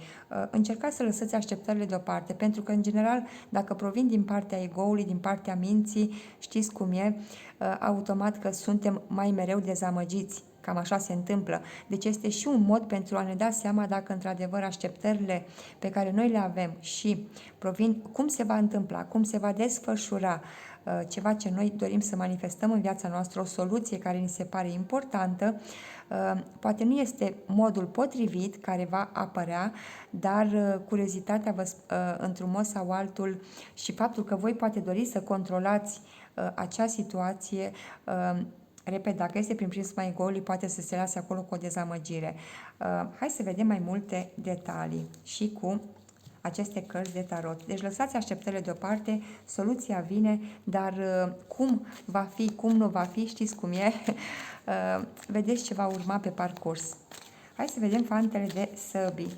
Încercați să lăsați așteptările deoparte, pentru că, în general, dacă provin din partea ego-ului, din partea minții, știți cum e, automat că suntem mai mereu dezamăgiți. Cam așa se întâmplă. Deci este și un mod pentru a ne da seama dacă într-adevăr așteptările pe care noi le avem și provin, cum se va întâmpla, cum se va desfășura ceva ce noi dorim să manifestăm în viața noastră, o soluție care ni se pare importantă, poate nu este modul potrivit care va apărea, dar curiozitatea într-un mod sau altul și faptul că voi poate doriți să controlați acea situație. Repet, dacă este prin prisma ego-ului, poate să se lase acolo cu o dezamăgire. Hai să vedem mai multe detalii și cu aceste cărți de tarot. Deci lăsați așteptările deoparte, soluția vine, dar cum va fi, cum nu va fi, știți cum e, vedeți ce va urma pe parcurs. Hai să vedem fantele de săbii.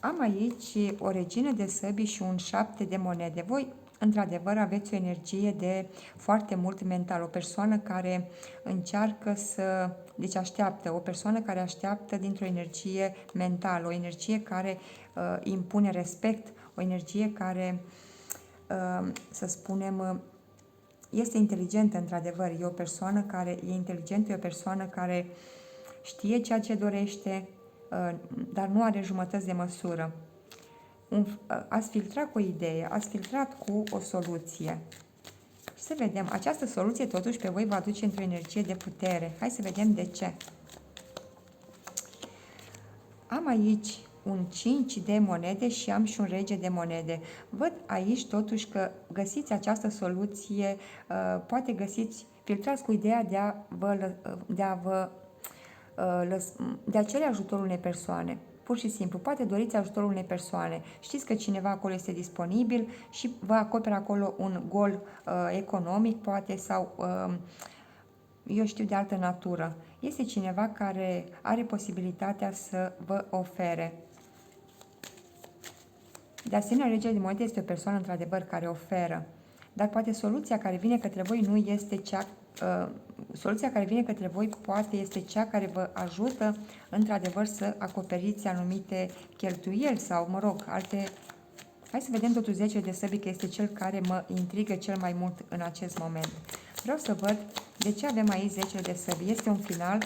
Am aici o regină de săbii și un 7 de monede. Voi într-adevăr aveți o energie de foarte mult mental, o persoană care încearcă să, deci așteaptă, o persoană care așteaptă dintr-o energie mentală, o energie care impune respect, o energie care, să spunem, este inteligentă, într-adevăr, e o persoană care e inteligentă, e o persoană care știe ceea ce dorește, dar nu are jumătăți de măsură. Ați filtrat cu o idee, ați filtrat cu o soluție. Și să vedem, această soluție totuși pe voi va aduce într-o energie de putere. Hai să vedem de ce. Am aici un 5 de monede și am și un rege de monede. Văd aici totuși că găsiți această soluție, poate găsiți, filtrați cu ideea de a cere ajutorul unei persoane. Pur și simplu, poate doriți ajutorul unei persoane. Știți că cineva acolo este disponibil și vă acoperă acolo un gol economic, poate, sau eu știu, de altă natură. Este cineva care are posibilitatea să vă ofere. De asemenea, regele de monede este o persoană, într-adevăr, care oferă. Dar poate soluția care vine către voi nu este cea... Soluția care vine către voi poate este cea care vă ajută, într-adevăr, să acoperiți anumite cheltuieli sau, mă rog, alte... Hai să vedem totuși 10 de săbii, că este cel care mă intrigă cel mai mult în acest moment. Vreau să văd de ce avem aici 10 de săbii. Este un final.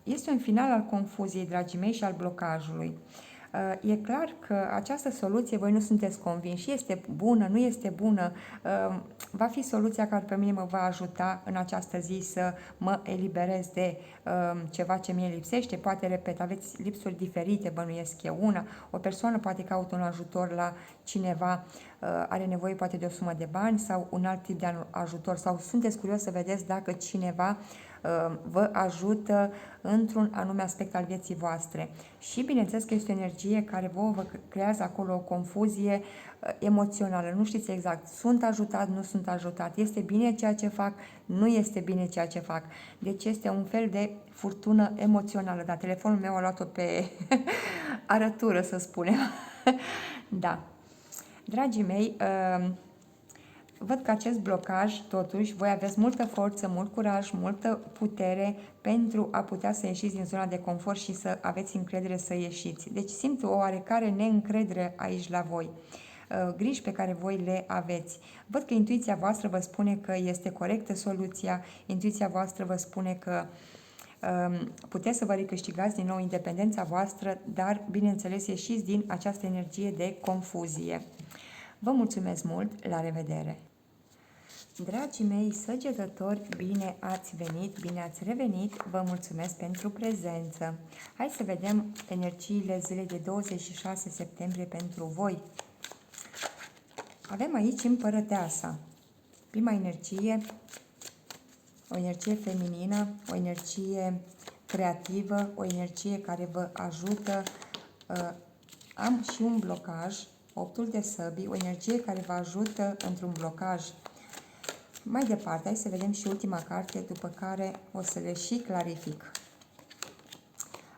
Este un final al confuziei, dragii mei, și al blocajului. E clar că această soluție voi nu sunteți convinși. Este bună, nu este bună. Va fi soluția care pe mine mă va ajuta în această zi să mă eliberez de ceva ce mie lipsește. Poate, repet, aveți lipsuri diferite, bănuiesc eu una. O persoană poate caută un ajutor la cineva, are nevoie poate de o sumă de bani sau un alt tip de ajutor. Sau sunteți curios să vedeți dacă cineva vă ajută într-un anume aspect al vieții voastre. Și bineînțeles că este o energie care vă creează acolo o confuzie emoțională. Nu știți exact, sunt ajutat, nu sunt ajutat, este bine ceea ce fac, nu este bine ceea ce fac. Deci este un fel de furtună emoțională. Dar telefonul meu a luat-o pe arătură, să spunem. Da. Dragii mei, văd că acest blocaj, totuși, voi aveți multă forță, mult curaj, multă putere pentru a putea să ieșiți din zona de confort și să aveți încredere să ieșiți. Deci simt o oarecare neîncredere aici la voi, griji pe care voi le aveți. Văd că intuiția voastră vă spune că este corectă soluția, intuiția voastră vă spune că puteți să vă recâștigați din nou independența voastră, dar, bineînțeles, ieșiți din această energie de confuzie. Vă mulțumesc mult, la revedere! Dragii mei săgetători, bine ați venit, bine ați revenit, vă mulțumesc pentru prezență. Hai să vedem energiile zilei de 26 septembrie pentru voi. Avem aici Împărăteasa. Prima energie, o energie feminină, o energie creativă, o energie care vă ajută. Am și un blocaj, 8-ul de săbii, o energie care vă ajută într-un blocaj. Mai departe, hai să vedem și ultima carte, după care o să le și clarific.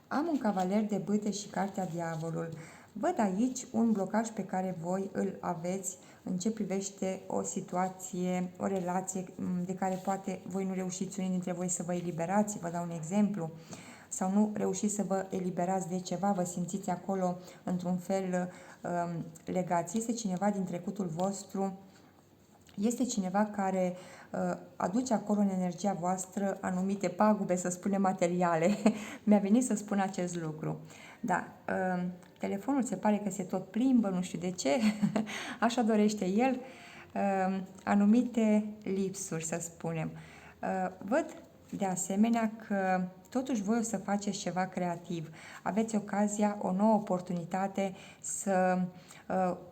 Am un cavaler de bâte și cartea Diavolul. Văd aici un blocaj pe care voi îl aveți în ce privește o situație, o relație de care poate voi nu reușiți unii dintre voi să vă eliberați. Vă dau un exemplu. Sau nu reușiți să vă eliberați de ceva, vă simțiți acolo într-un fel legați. Este cineva din trecutul vostru, este cineva care aduce acolo în energia voastră anumite pagube, să spunem, materiale. Mi-a venit să spun acest lucru. Da, telefonul se pare că se tot plimbă, nu știu de ce, așa dorește el, anumite lipsuri, să spunem. Văd de asemenea că totuși voi o să faceți ceva creativ. Aveți ocazia, o nouă oportunitate să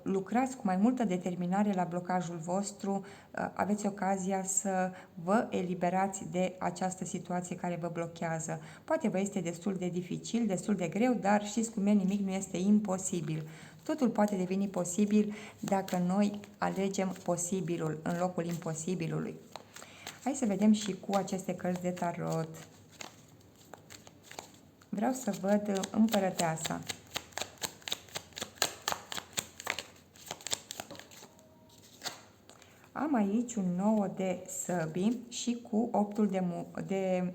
lucrați cu mai multă determinare la blocajul vostru, aveți ocazia să vă eliberați de această situație care vă blochează. Poate vă este destul de dificil, destul de greu, dar știți cum e, nimic nu este imposibil. Totul poate deveni posibil dacă noi alegem posibilul în locul imposibilului. Hai să vedem și cu aceste cărți de tarot. Vreau să văd Împărăteasa. Am aici un 9 de săbii și cu 8-ul de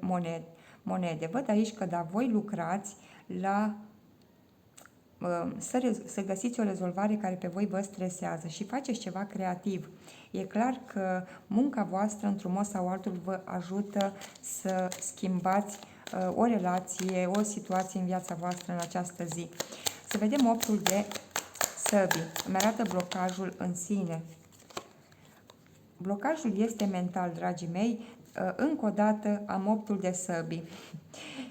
monede. Văd aici că da, voi lucrați la să găsiți o rezolvare care pe voi vă stresează și faceți ceva creativ. E clar că munca voastră, într-un mod sau altul, vă ajută să schimbați o relație, o situație în viața voastră în această zi. Să vedem 8-ul de săbii. Îmi arată blocajul în sine. Blocajul este mental, dragii mei. Încă o dată am 8-ul de săbii.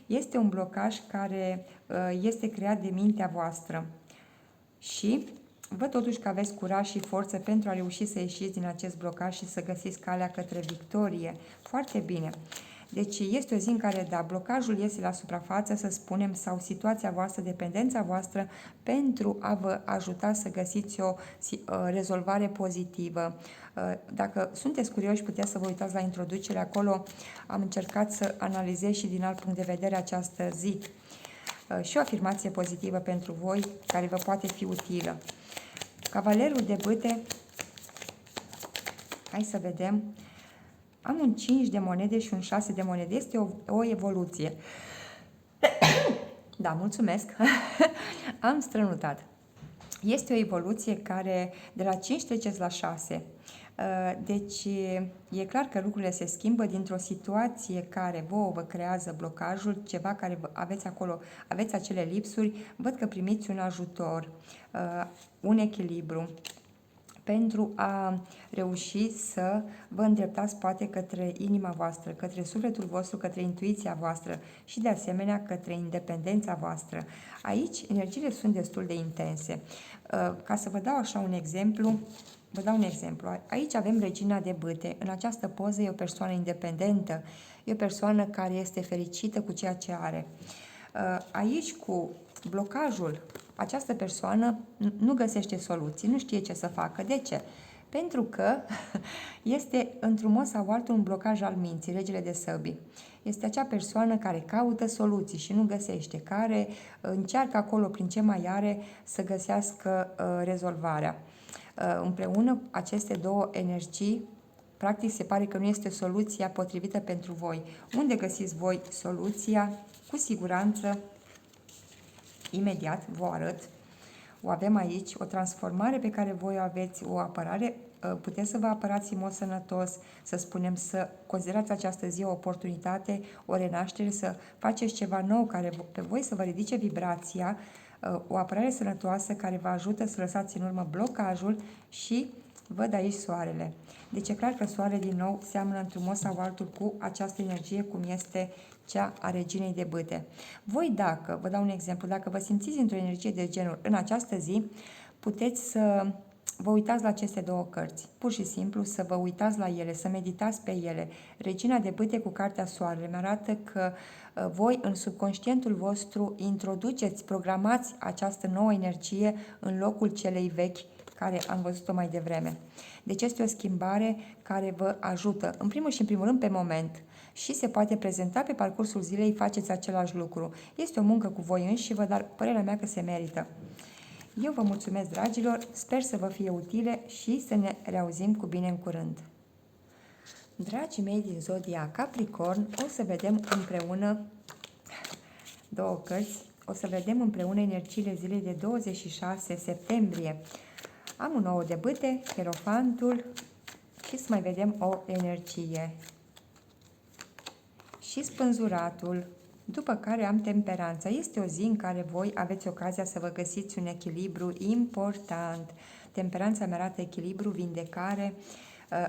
Este un blocaj care este creat de mintea voastră. Și văd totuși că aveți curaj și forță pentru a reuși să ieșiți din acest blocaj și să găsiți calea către victorie. Foarte bine. Deci este o zi în care, da, blocajul iese la suprafață, să spunem, sau situația voastră, dependența voastră, pentru a vă ajuta să găsiți o rezolvare pozitivă. Dacă sunteți curioși, puteți să vă uitați la introducere. Acolo am încercat să analizez și din alt punct de vedere această zi. Și o afirmație pozitivă pentru voi, care vă poate fi utilă. Cavalerul de bâte, hai să vedem, am un 5 de monede și un 6 de monede, este o evoluție. Da, mulțumesc, am strănutat. Este o evoluție care de la 5 treceți la 6. Deci e clar că lucrurile se schimbă dintr-o situație care vă creează blocajul, ceva care aveți acolo, aveți acele lipsuri, văd că primiți un ajutor, un echilibru pentru a reuși să vă îndreptați poate către inima voastră, către sufletul vostru, către intuiția voastră și de asemenea către independența voastră. Aici energiile sunt destul de intense. Ca să vă dau așa un exemplu, Aici avem regina de bâte. În această poză e o persoană independentă, e o persoană care este fericită cu ceea ce are. Aici, cu blocajul, această persoană nu găsește soluții, nu știe ce să facă. De ce? Pentru că este, într-un mod sau altul, un blocaj al minții, regele de săbii. Este acea persoană care caută soluții și nu găsește, care încearcă acolo, prin ce mai are, să găsească rezolvarea. Împreună, aceste două energii, practic, se pare că nu este soluția potrivită pentru voi. Unde găsiți voi soluția? Cu siguranță, imediat vă arăt. O avem aici, o transformare pe care voi o aveți, o apărare. Puteți să vă apărați în mod sănătos, să spunem, să considerați această zi o oportunitate, o renaștere, să faceți ceva nou care pe voi să vă ridice vibrația, o apărare sănătoasă care vă ajută să lăsați în urmă blocajul și văd aici soarele. Deci e clar că soarele din nou seamănă într-un mod sau altul cu această energie cum este cea a reginei de bâte. Voi, dacă, vă dau un exemplu, dacă vă simțiți într-o energie de genul în această zi, puteți să vă uitați la aceste două cărți, pur și simplu să vă uitați la ele, să meditați pe ele. Regina de bâte cu cartea soarele mi-arată că voi în subconștientul vostru introduceți, programați această nouă energie în locul celei vechi care am văzut-o mai devreme. Deci este o schimbare care vă ajută, în primul și în primul rând, pe moment. Și se poate prezenta pe parcursul zilei, faceți același lucru. Este o muncă cu voi înși, dar părerea mea că se merită. Eu vă mulțumesc, dragilor, sper să vă fie utile și să ne reauzim cu bine în curând. Dragii mei din Zodia Capricorn, o să vedem împreună două cărți, o să vedem împreună energiile zilei de 26 septembrie. Am un ou de bâte, Hierofantul și să mai vedem o energie. Și spânzuratul, după care am temperanța. Este o zi în care voi aveți ocazia să vă găsiți un echilibru important. Temperanța mi arată echilibru, vindecare,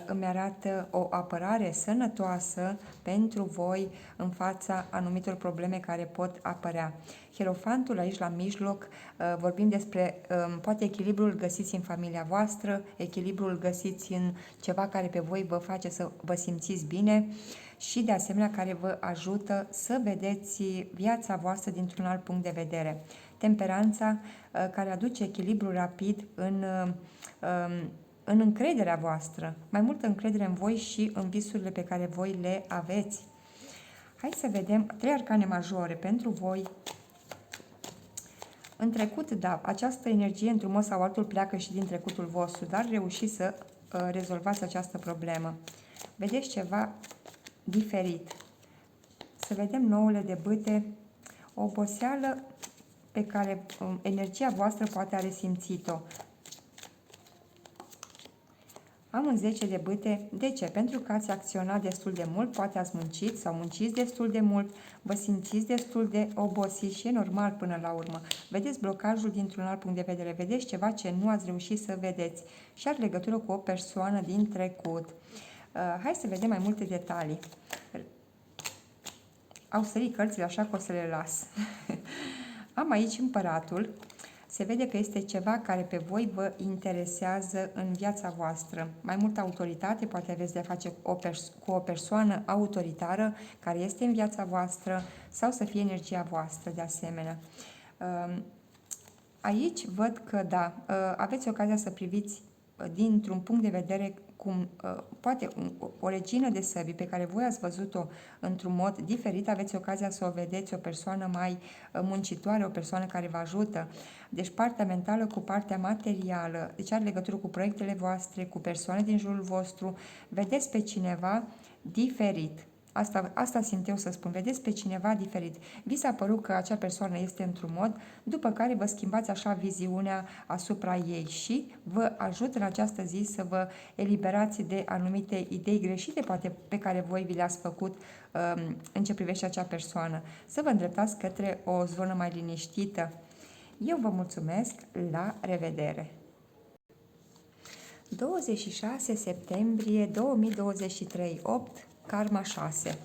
îmi arată o apărare sănătoasă pentru voi în fața anumitor probleme care pot apărea. Hierofantul aici la mijloc, vorbim despre, poate echilibrul găsiți în familia voastră, echilibrul găsiți în ceva care pe voi vă face să vă simțiți bine și de asemenea care vă ajută să vedeți viața voastră dintr-un alt punct de vedere. Temperanța care aduce echilibru rapid în încrederea voastră, mai multă încredere în voi și în visurile pe care voi le aveți. Hai să vedem 3 arcane majore pentru voi. În trecut, da, această energie într-un mod sau altul pleacă și din trecutul vostru, dar reușiți să rezolvați această problemă. Vedeți ceva diferit. Să vedem nouăle de bâte, o oboseală pe care energia voastră poate a resimțit-o. Am un 10 de bâte. De ce? Pentru că ați acționat destul de mult, poate ați muncit sau munciți destul de mult, vă simțiți destul de obosiți și e normal până la urmă. Vedeți blocajul dintr-un alt punct de vedere, vedeți ceva ce nu ați reușit să vedeți și are legătură cu o persoană din trecut. Hai să vedem mai multe detalii. Au sărit cărțile, așa că o să le las. Am aici împăratul. Se vede că este ceva care pe voi vă interesează în viața voastră. Mai multă autoritate, poate aveți de-a face cu o persoană autoritară care este în viața voastră sau să fie energia voastră de asemenea. Aici văd că, da, aveți ocazia să priviți dintr-un punct de vedere cum poate o regină de săbii pe care voi ați văzut-o într-un mod diferit, aveți ocazia să o vedeți o persoană mai muncitoare, o persoană care vă ajută. Deci partea mentală cu partea materială, deci are legătură cu proiectele voastre, cu persoane din jurul vostru, vedeți pe cineva diferit. Asta simt eu să spun. Vedeți pe cineva diferit. Vi s-a părut că acea persoană este într-un mod, după care vă schimbați așa viziunea asupra ei și vă ajută în această zi să vă eliberați de anumite idei greșite, poate pe care voi vi le-ați făcut în ce privește acea persoană. Să vă îndreptați către o zonă mai liniștită. Eu vă mulțumesc. La revedere! 26 septembrie 2023, 8, Karma 6.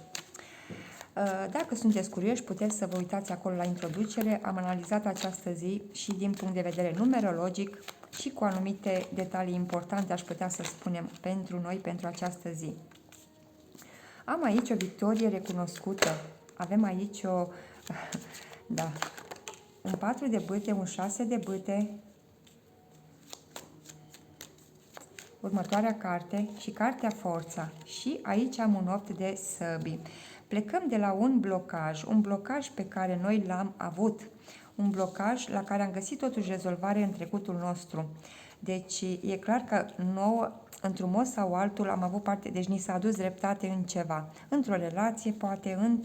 Dacă sunteți curioși, puteți să vă uitați acolo la introducere. Am analizat această zi și din punct de vedere numerologic și cu anumite detalii importante, aș putea să spunem, pentru noi, pentru această zi. Am aici o victorie recunoscută. Avem aici o... da, un 4 de bâte, un 6 de bâte, următoarea carte și cartea Forța. Și aici am un 8 de săbii. Plecăm de la un blocaj pe care noi l-am avut, un blocaj la care am găsit totuși rezolvare în trecutul nostru. Deci e clar că nouă, într-un mod sau altul, am avut parte, deci ni s-a adus dreptate în ceva, într-o relație, poate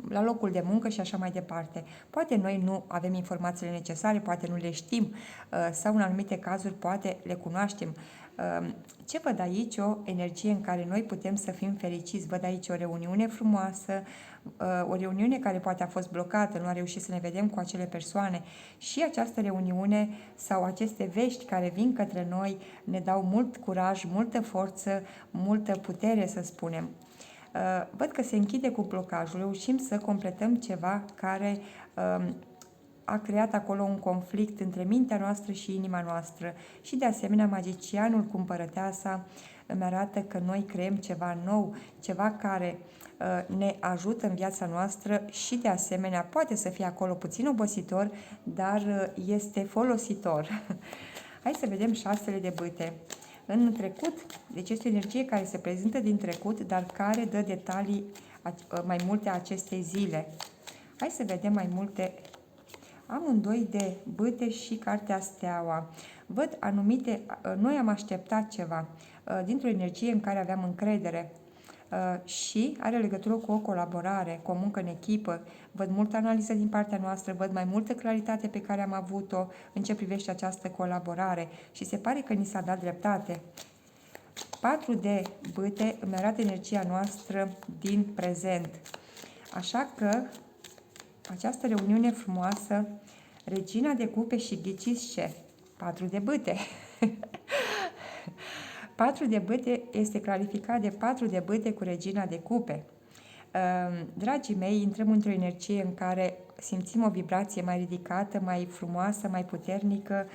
la locul de muncă și așa mai departe. Poate noi nu avem informațiile necesare, poate nu le știm sau în anumite cazuri poate le cunoaștem. Ce văd aici? O energie în care noi putem să fim fericiți. Văd aici o reuniune frumoasă, o reuniune care poate a fost blocată, nu a reușit să ne vedem cu acele persoane și această reuniune sau aceste vești care vin către noi ne dau mult curaj, multă forță, multă putere, să spunem. Văd că se închide cu blocajul, reușim să completăm ceva care a creat acolo un conflict între mintea noastră și inima noastră. Și de asemenea, magicianul cu împărăteasa îmi arată că noi creăm ceva nou, ceva care ne ajută în viața noastră și de asemenea poate să fie acolo puțin obositor, dar este folositor. Hai să vedem 6 de bâte. În trecut, deci este o energie care se prezintă din trecut, dar care dă detalii mai multe a acestei zile. Hai să vedem mai multe. Am un 2 de bâte și cartea Steaua. Văd anumite, noi am așteptat ceva dintr-o energie în care aveam încredere și are legătură cu o colaborare, cu o muncă în echipă. Văd multă analiză din partea noastră, văd mai multă claritate pe care am avut-o în ce privește această colaborare și se pare că ni s-a dat dreptate. 4 de bâte îmi arată energia noastră din prezent. Așa că această reuniune frumoasă, regina de cupe și ghiciți ce? 4 de bâte. 4 de bâte este clarificat de 4 de bâte cu regina de cupe. Dragii mei, intrăm într-o energie în care simțim o vibrație mai ridicată, mai frumoasă, mai puternică.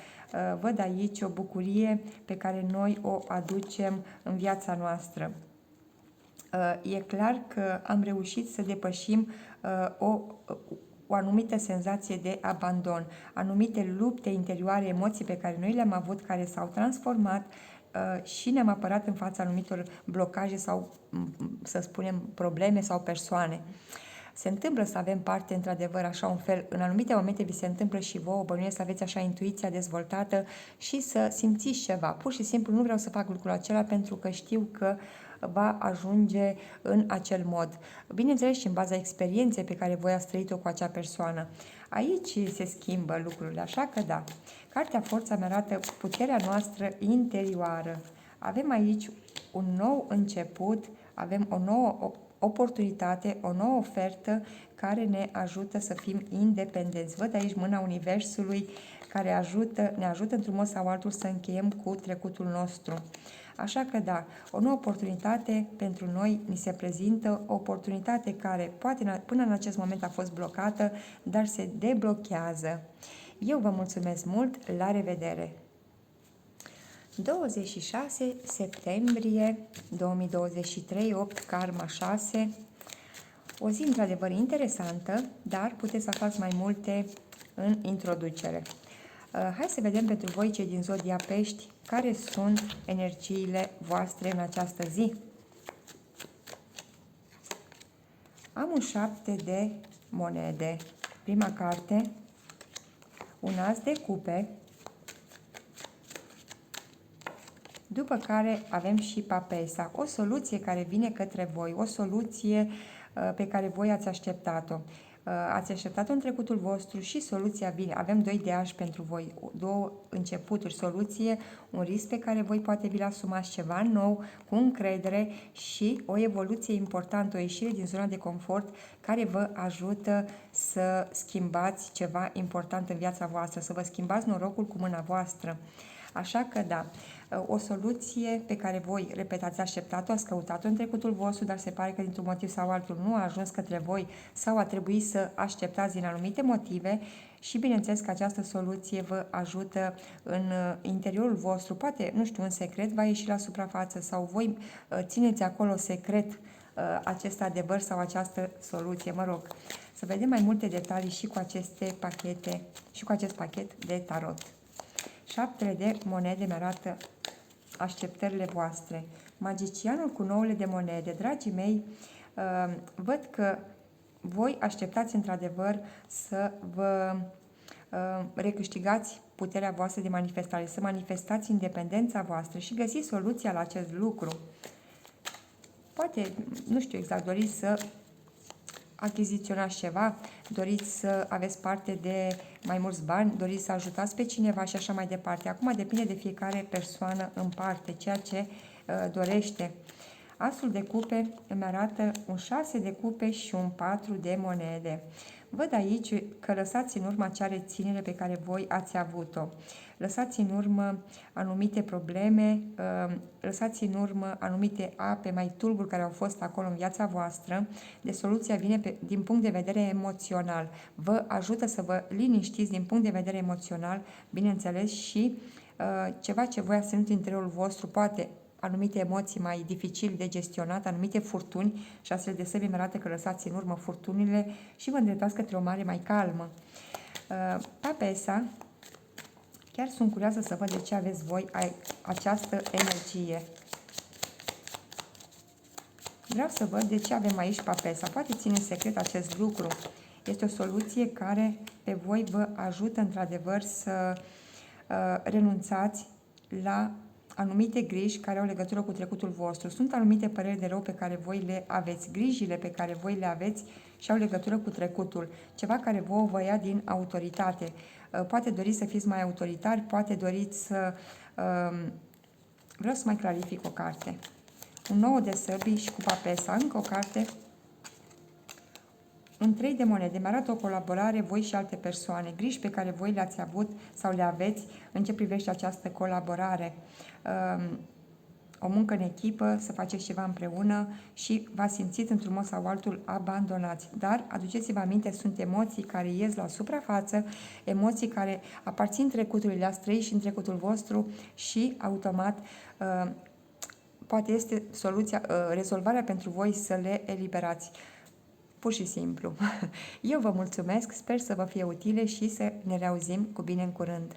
Văd aici o bucurie pe care noi o aducem în viața noastră. E clar că am reușit să depășim o anumită senzație de abandon, anumite lupte interioare, emoții pe care noi le-am avut, care s-au transformat și ne-am apărat în fața anumitor blocaje sau, să spunem, probleme sau persoane. Se întâmplă să avem parte, într-adevăr, așa un fel, în anumite momente vi se întâmplă și vouă, bănuiesc să aveți așa intuiția dezvoltată și să simțiți ceva. Pur și simplu nu vreau să fac lucrul acela pentru că știu că va ajunge în acel mod. Bineînțeles și în baza experienței pe care voi ați trăit-o cu acea persoană. Aici se schimbă lucrurile, așa că da. Cartea Forța mi arată puterea noastră interioară. Avem aici un nou început, avem o nouă oportunitate, o nouă ofertă care ne ajută să fim independenți. Văd aici mâna Universului care ne ajută într-un mod sau altul să încheiem cu trecutul nostru. Așa că da, o nouă oportunitate pentru noi ni se prezintă, o oportunitate care poate până în acest moment a fost blocată, dar se deblochează. Eu vă mulțumesc mult, la revedere! 26 septembrie 2023, 8 Karma 6. O zi într-adevăr interesantă, dar puteți să aflați mai multe în introducere. Hai să vedem pentru voi, cei din zodia Pești, care sunt energiile voastre în această zi. Am un 7 de monede. Prima carte, un as de cupe, după care avem și papesa, o soluție care vine către voi, o soluție pe care voi ați așteptat-o. Ați așteptat-o în trecutul vostru și soluția vine. Avem 2 de ași pentru voi, 2 începuturi, soluție, un risc pe care voi poate vi-l asumați, ceva nou, cu încredere și o evoluție importantă, o ieșire din zona de confort care vă ajută să schimbați ceva important în viața voastră, să vă schimbați norocul cu mâna voastră. Așa că da, o soluție pe care voi, repet, ați așteptat-o, ați căutat-o în trecutul vostru, dar se pare că dintr-un motiv sau altul nu a ajuns către voi sau a trebuit să așteptați din anumite motive și bineînțeles că această soluție vă ajută în interiorul vostru, poate, nu știu, un secret va ieși la suprafață sau voi țineți acolo secret acest adevăr sau această soluție, mă rog. Să vedem mai multe detalii și cu aceste pachete și cu acest pachet de tarot. 7 de monede mi arată așteptările voastre. Magicianul cu 9 de monede. Dragii mei, văd că voi așteptați într-adevăr să vă recâștigați puterea voastră de manifestare, să manifestați independența voastră și găsiți soluția la acest lucru. Poate, nu știu exact, doriți să achiziționați ceva, doriți să aveți parte de mai mulți bani, doriți să ajutați pe cineva și așa mai departe. Acum depinde de fiecare persoană în parte, ceea ce dorește. Asul de cupe îmi arată un 6 de cupe și un 4 de monede. Văd aici că lăsați în urmă acea reținere pe care voi ați avut-o. Lăsați în urmă anumite probleme, lăsați în urmă anumite ape mai tulburi care au fost acolo în viața voastră. De soluția vine din punct de vedere emoțional. Vă ajută să vă liniștiți din punct de vedere emoțional, bineînțeles, și ceva ce voi ați ținut în interiorul vostru, poate anumite emoții mai dificil de gestionat, anumite furtuni, și astfel de semne arată că lăsați în urmă furtunile și vă îndreptați către o mare mai calmă. Papesa, chiar sunt curioasă să văd de ce aveți voi această energie. Vreau să văd de ce avem aici papesa. Poate ține în secret acest lucru. Este o soluție care pe voi vă ajută într-adevăr să renunțați la anumite griji care au legătură cu trecutul vostru. Sunt anumite păreri de rău pe care voi le aveți, grijile pe care voi le aveți și au legătură cu trecutul. Ceva care vă ia din autoritate. Poate doriți să fiți mai autoritari, poate doriți să... Vreau să mai clarific o carte. Un 9 de săbii și cu papesa, încă o carte. În 3 de monede mi arată o colaborare, voi și alte persoane, griji pe care voi le-ați avut sau le aveți în ce privește această colaborare. O muncă în echipă, să faceți ceva împreună și v-ați simțit într-un mod sau altul abandonați. Dar, aduceți-vă aminte, sunt emoții care ies la suprafață, emoții care aparțin trecutului, le-ați trăit și în trecutul vostru și, automat, poate este soluția, rezolvarea pentru voi să le eliberați. Pur și simplu. Eu vă mulțumesc, sper să vă fie utile și să ne reauzim cu bine în curând.